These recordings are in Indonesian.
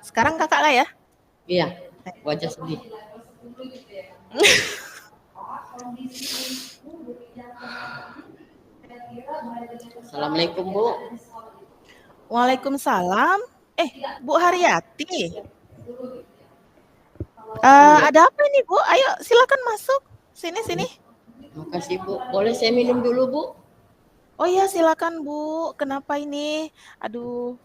Sekarang kakak lah ya. Iya, wajah sedih. Assalamualaikum, Bu. Waalaikumsalam. Bu Haryati. Iya, Ada apa ini Bu? Ayo silakan masuk. Sini sini. makasih, Bu. Boleh saya minum dulu, Bu? Oh iya silakan Bu. Kenapa ini? Aduh,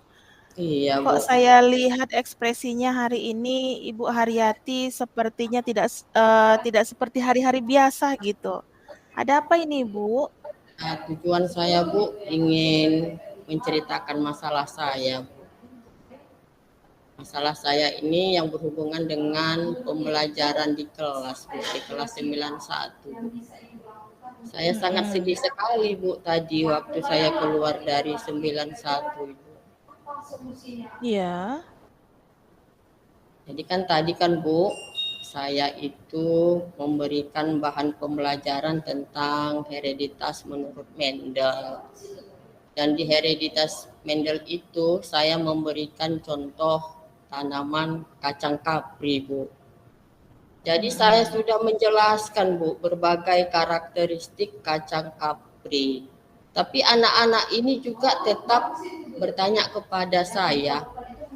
Iya, kok Bu. saya lihat ekspresinya hari ini Ibu Haryati sepertinya tidak seperti hari-hari biasa gitu. Ada apa ini Bu? Nah, tujuan saya, Bu, ingin menceritakan masalah saya. Masalah saya ini yang berhubungan dengan pembelajaran di kelas, Bu, di kelas 91. Saya sangat Mm-mm. sedih sekali, Bu, tadi waktu saya keluar dari 91 itu. Iya. Jadi kan tadi kan, Bu, saya itu memberikan bahan pembelajaran tentang hereditas menurut Mendel. Dan di hereditas Mendel itu saya memberikan contoh tanaman kacang kapri, Bu. Jadi saya Mm-mm. sudah menjelaskan, Bu, berbagai karakteristik kacang kapri. Tapi anak-anak ini juga tetap bertanya kepada saya,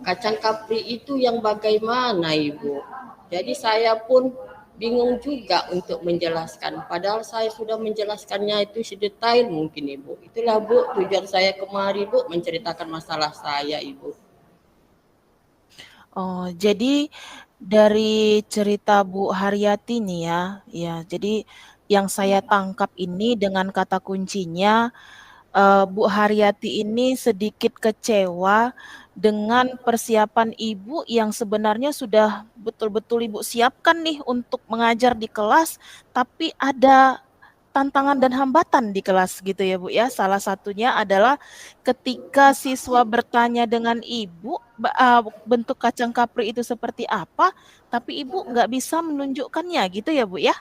kacang kapri itu yang bagaimana, Ibu? Jadi saya pun bingung juga untuk menjelaskan. Padahal saya sudah menjelaskannya itu sedetail mungkin, Ibu. Itulah, Bu, tujuan saya kemari, Bu, menceritakan masalah saya, Ibu. Oh, jadi dari cerita Bu Haryati nih ya, ya. Jadi yang saya tangkap ini dengan kata kuncinya, Bu Haryati ini sedikit kecewa dengan persiapan Ibu yang sebenarnya sudah betul-betul Ibu siapkan nih untuk mengajar di kelas, tapi ada tantangan dan hambatan di kelas gitu ya Bu ya. Salah satunya adalah ketika siswa bertanya dengan Ibu bentuk kacang kapri itu seperti apa, tapi Ibu nggak bisa menunjukkannya gitu ya Bu ya.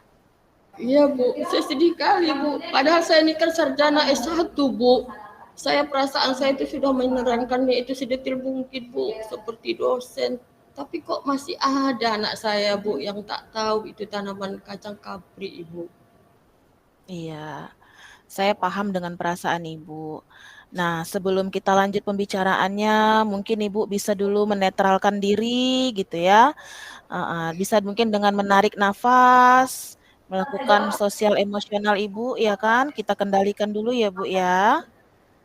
Iya, Bu, saya sedih kali, Bu. Padahal saya ini kan sarjana S1, Bu. Saya perasaan saya itu sudah menerangkannya itu sedetil mungkin, Bu, seperti dosen. Tapi kok masih ada anak saya, Bu, yang tak tahu itu tanaman kacang kapri, Ibu. Iya, saya paham dengan perasaan Ibu. Nah, sebelum kita lanjut pembicaraannya, mungkin Ibu bisa dulu menetralkan diri gitu ya. Bisa mungkin dengan menarik nafas, melakukan sosial emosional Ibu, ya kan? Kita kendalikan dulu ya Bu ya.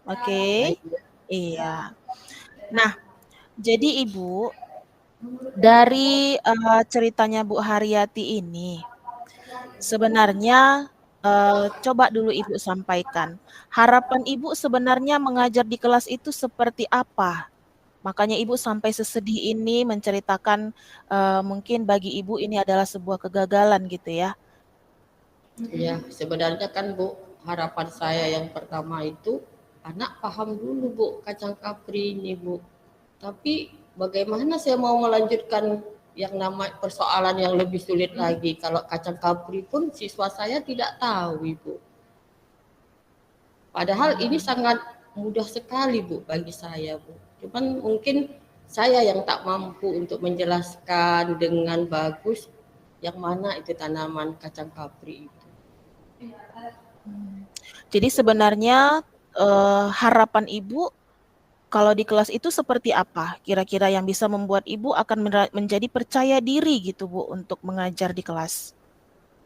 Oke. Baik, Bu. Iya. Nah, jadi Ibu, dari ceritanya Bu Haryati ini, sebenarnya coba dulu Ibu sampaikan, harapan Ibu sebenarnya mengajar di kelas itu seperti apa? Makanya Ibu sampai sesedih ini menceritakan, mungkin bagi Ibu ini adalah sebuah kegagalan gitu ya? Ya, sebenarnya kan, Bu, harapan saya yang pertama itu anak paham dulu, Bu, kacang kapri ini, Bu. Tapi bagaimana saya mau melanjutkan yang nama persoalan yang lebih sulit lagi kalau kacang kapri pun siswa saya tidak tahu, Ibu. Padahal ini Mmm, sangat mudah sekali, Bu, bagi saya, Bu. Cuman mungkin saya yang tak mampu untuk menjelaskan dengan bagus yang mana itu tanaman kacang kapri itu. mmm. Jadi sebenarnya, harapan Ibu kalau di kelas itu seperti apa kira-kira yang bisa membuat Ibu akan menjadi percaya diri gitu Bu untuk mengajar di kelas?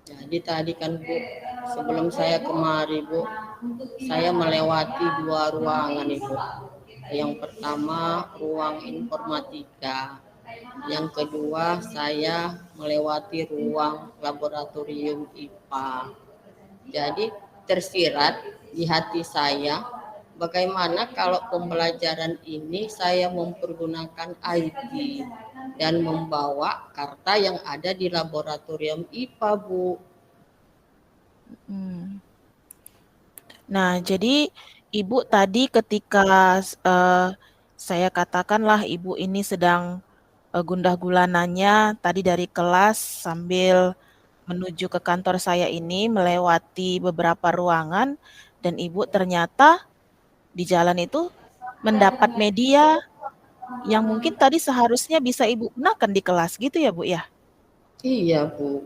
Jadi tadi kan, Bu, sebelum saya kemari, Bu, saya melewati dua ruangan, Ibu. Yang pertama ruang informatika, yang kedua saya melewati ruang laboratorium IPA. Jadi tersirat di hati saya bagaimana kalau pembelajaran ini saya mempergunakan IT dan membawa karta yang ada di laboratorium IPA, Bu. Mhm. Nah, jadi Ibu tadi ketika saya katakanlah Ibu ini sedang, gundah gulananya tadi dari kelas sambil menuju ke kantor saya ini melewati beberapa ruangan dan Ibu ternyata di jalan itu mendapat media yang mungkin tadi seharusnya bisa Ibu gunakan di kelas gitu ya, Bu, ya? Iya, Bu.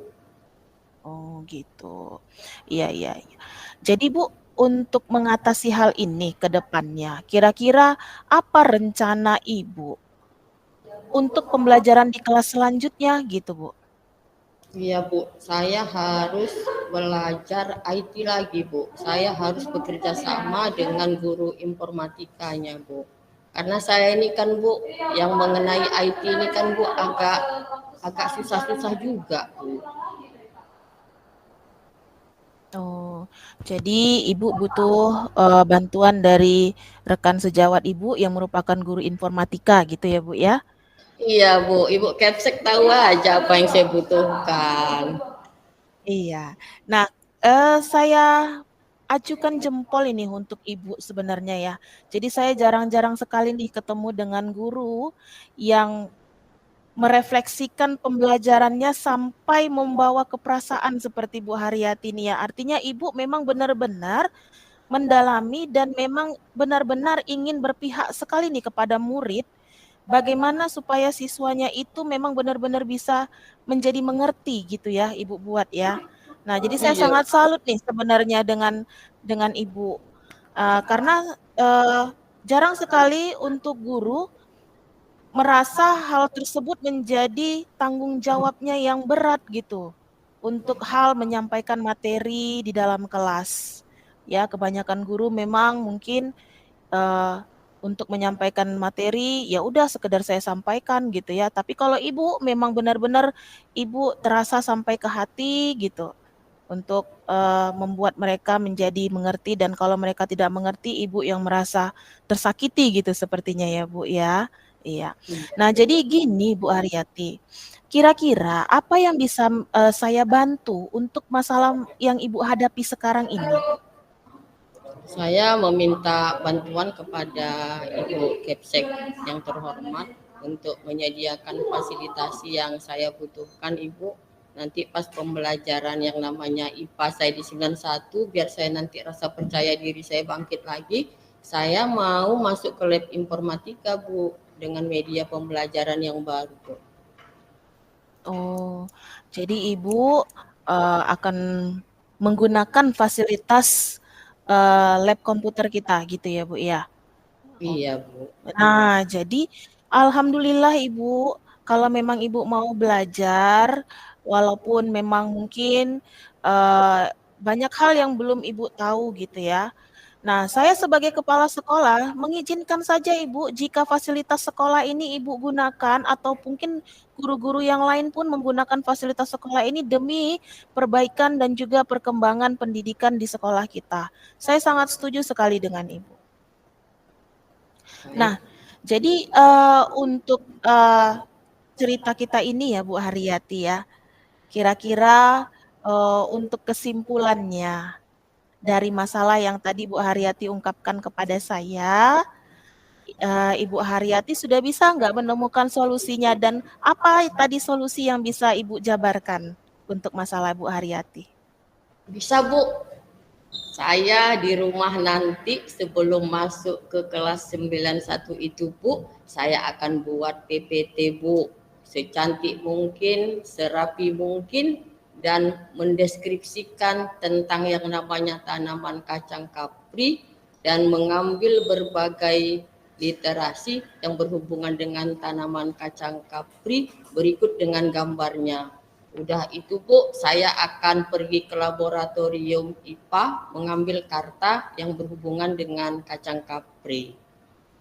Oh, gitu. Iya, iya, iya. Jadi, Bu, untuk mengatasi hal ini ke depannya, kira-kira apa rencana Ibu untuk pembelajaran di kelas selanjutnya gitu, Bu? Iya, Bu. Saya harus belajar IT lagi, Bu. Saya harus bekerja sama dengan guru informatikanya, Bu. Karena saya ini kan, Bu, yang mengenai IT ini kan, Bu, agak agak susah-susah juga, Bu. Oh, jadi Ibu butuh, bantuan dari rekan sejawat Ibu yang merupakan guru informatika gitu ya, Bu, ya? Iya, Bu. Ibu Kepsek tahu aja apa yang saya butuhkan. Iya. Nah, saya acukan jempol ini untuk Ibu sebenarnya ya. Jadi saya jarang-jarang sekali nih ketemu dengan guru yang merefleksikan pembelajarannya sampai membawa ke perasaan seperti Bu Haryati nih ya. Artinya Ibu memang benar-benar mendalami dan memang benar-benar ingin berpihak sekali nih kepada murid, bagaimana supaya siswanya itu memang benar-benar bisa menjadi mengerti gitu ya, Ibu buat ya. Nah, jadi saya Iya, sangat salut nih sebenarnya dengan Ibu, karena, jarang sekali untuk guru merasa hal tersebut menjadi tanggung jawabnya yang berat gitu, untuk hal menyampaikan materi di dalam kelas. Ya, kebanyakan guru memang mungkin, eee, untuk menyampaikan materi, ya udah sekedar saya sampaikan gitu ya. Tapi kalau Ibu memang benar-benar Ibu terasa sampai ke hati gitu, untuk, membuat mereka menjadi mengerti dan kalau mereka tidak mengerti, Ibu yang merasa tersakiti gitu sepertinya ya, Bu, ya. Iya. Nah, jadi gini Bu Haryati, kira-kira apa yang bisa, saya bantu untuk masalah yang Ibu hadapi sekarang ini? saya meminta bantuan kepada Ibu Kepsek yang terhormat untuk menyediakan fasilitasi yang saya butuhkan, Ibu. Nanti pas pembelajaran yang namanya IPA saya di 91, biar saya nanti rasa percaya diri saya bangkit lagi, saya mau masuk ke lab informatika, Bu, dengan media pembelajaran yang baru, Bu. Oh, jadi Ibu, akan menggunakan fasilitas, lab komputer kita gitu ya, Bu, ya? Iya, Bu. Nah, jadi alhamdulillah Ibu, kalau memang Ibu mau belajar, walaupun memang mungkin, banyak hal yang belum Ibu tahu gitu ya. Nah, saya sebagai kepala sekolah mengizinkan saja Ibu jika fasilitas sekolah ini Ibu gunakan atau mungkin guru-guru yang lain pun menggunakan fasilitas sekolah ini demi perbaikan dan juga perkembangan pendidikan di sekolah kita. Saya sangat setuju sekali dengan Ibu. Nah, Baik. jadi, untuk, cerita kita ini ya Bu Haryati ya, kira-kira, untuk kesimpulannya dari masalah yang tadi Bu Haryati ungkapkan kepada saya, Ibu Haryati sudah bisa nggak menemukan solusinya dan apa tadi solusi yang bisa Ibu jabarkan untuk masalah Bu Haryati? Bisa, Bu. Saya di rumah nanti sebelum masuk ke kelas 91 itu, Bu, saya akan buat PPT, Bu. Secantik mungkin, serapi mungkin, dan mendeskripsikan tentang yang namanya tanaman kacang kapri dan mengambil berbagai literasi yang berhubungan dengan tanaman kacang kapri berikut dengan gambarnya. Udah itu, Bu, saya akan pergi ke laboratorium IPA mengambil karta yang berhubungan dengan kacang kapri.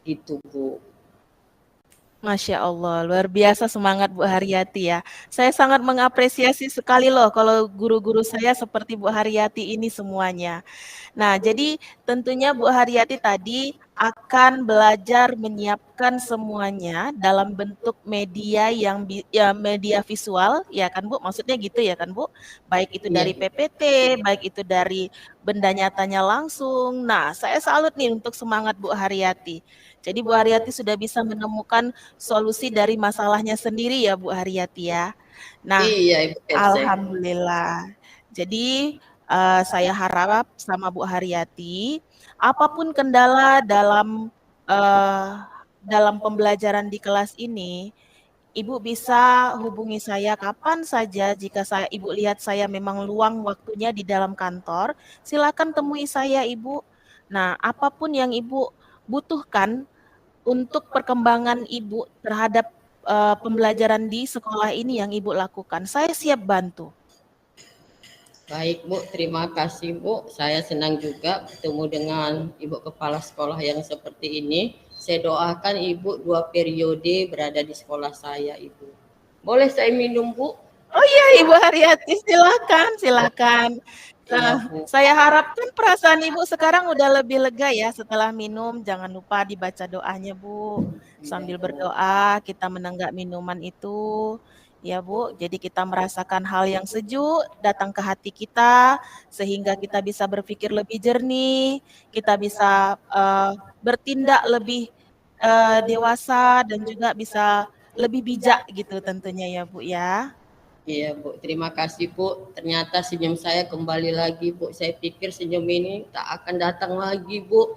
Gitu, Bu. Masya Allah, luar biasa semangat Bu Haryati ya. Saya sangat mengapresiasi sekali loh kalau guru-guru saya seperti Bu Haryati ini semuanya. Nah, jadi tentunya Bu Haryati tadi akan belajar menyiapkan semuanya dalam bentuk media yang ya, media visual, ya kan Bu? Maksudnya gitu ya kan Bu? Baik itu Iya, dari PPT, baik itu dari benda nyatanya langsung. Nah, saya salut nih untuk semangat Bu Haryati. Jadi Bu Haryati sudah bisa menemukan solusi dari masalahnya sendiri ya Bu Haryati ya. Nah, iya, Ibu Kepsek. alhamdulillah. Jadi, saya harap sama Bu Haryati, apapun kendala dalam, eee, dalam pembelajaran di kelas ini, Ibu bisa hubungi saya kapan saja jika Ibu lihat saya memang luang waktunya di dalam kantor, silakan temui saya, Ibu. Nah, apapun yang Ibu butuhkan untuk perkembangan Ibu terhadap pembelajaran di sekolah ini yang Ibu lakukan, saya siap bantu. Baik Bu, terima kasih Bu. Saya senang juga bertemu dengan Ibu Kepala Sekolah yang seperti ini. Saya doakan Ibu 2 periode berada di sekolah saya Ibu. Boleh saya minum Bu? Oh iya Ibu Haryati, silakan, silakan. Iya Nah, Bu. saya harapkan perasaan Ibu sekarang udah lebih lega ya setelah minum. Jangan lupa dibaca doanya Bu. Iya Sambil Bu. berdoa kita menenggak minuman itu. Ya Bu, jadi kita merasakan hal yang sejuk datang ke hati kita sehingga kita bisa berpikir lebih jernih, kita bisa bertindak lebih dewasa dan juga bisa lebih bijak gitu tentunya ya Bu ya. Iya Bu, terima kasih Bu. Ternyata senyum saya kembali lagi Bu. Saya pikir senyum ini tak akan datang lagi Bu.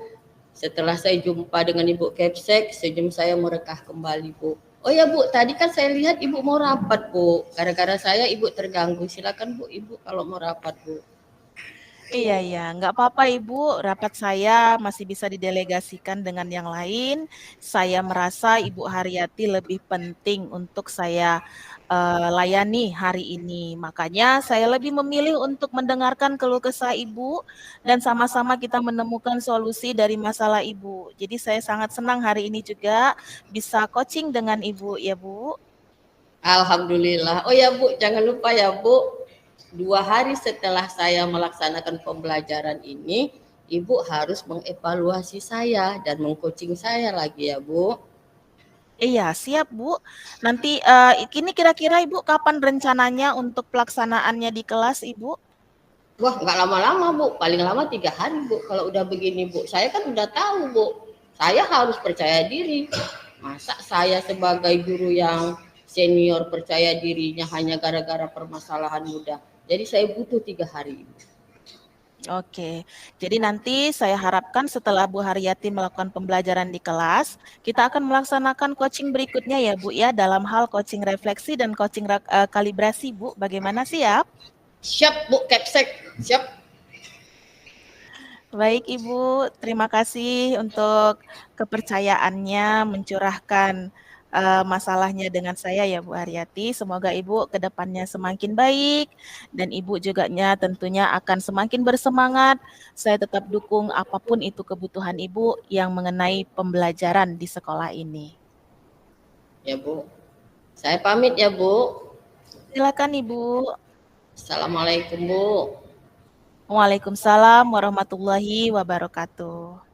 Setelah saya jumpa dengan Ibu Kepsek, senyum saya merekah kembali Bu. Oh ya Bu, tadi kan saya lihat Ibu mau rapat Bu. Gara-gara saya Ibu terganggu. Silakan Bu, Ibu kalau mau rapat Bu. Iya, iya, nggak apa-apa Ibu, rapat saya masih bisa didelegasikan dengan yang lain. Saya merasa Ibu Haryati lebih penting untuk saya layani hari ini. Makanya saya lebih memilih untuk mendengarkan keluh kesah Ibu dan sama-sama kita menemukan solusi dari masalah Ibu. Jadi saya sangat senang hari ini juga bisa coaching dengan Ibu ya Bu. Alhamdulillah. Oh ya Bu, jangan lupa ya Bu. 2 hari setelah saya melaksanakan pembelajaran ini, Ibu harus mengevaluasi saya dan mengcoaching saya lagi ya Bu. Iya, siap Bu. Nanti ini kira-kira Ibu kapan rencananya untuk pelaksanaannya di kelas Ibu? Wah, nggak lama-lama Bu, paling lama 3 hari Bu. Kalau udah begini Bu, saya kan udah tahu Bu. Saya harus percaya diri. Masa saya sebagai guru yang senior percaya dirinya hanya gara-gara permasalahan mudah. Jadi saya butuh 3 hari. Oke, jadi nanti saya harapkan setelah Bu Haryati melakukan pembelajaran di kelas, kita akan melaksanakan coaching berikutnya ya Bu ya, dalam hal coaching refleksi dan coaching kalibrasi Bu. Bagaimana siap? Siap Bu Kepsek, siap. Baik Ibu, terima kasih untuk kepercayaannya mencurahkan masalahnya dengan saya ya Bu Haryati. Semoga Ibu ke depannya semakin baik dan Ibu juga tentunya akan semakin bersemangat. Saya tetap dukung apapun itu kebutuhan Ibu yang mengenai pembelajaran di sekolah ini. Ya Bu. Saya pamit ya Bu. Silakan Ibu. Assalamualaikum Bu. Waalaikumsalam warahmatullahi wabarakatuh.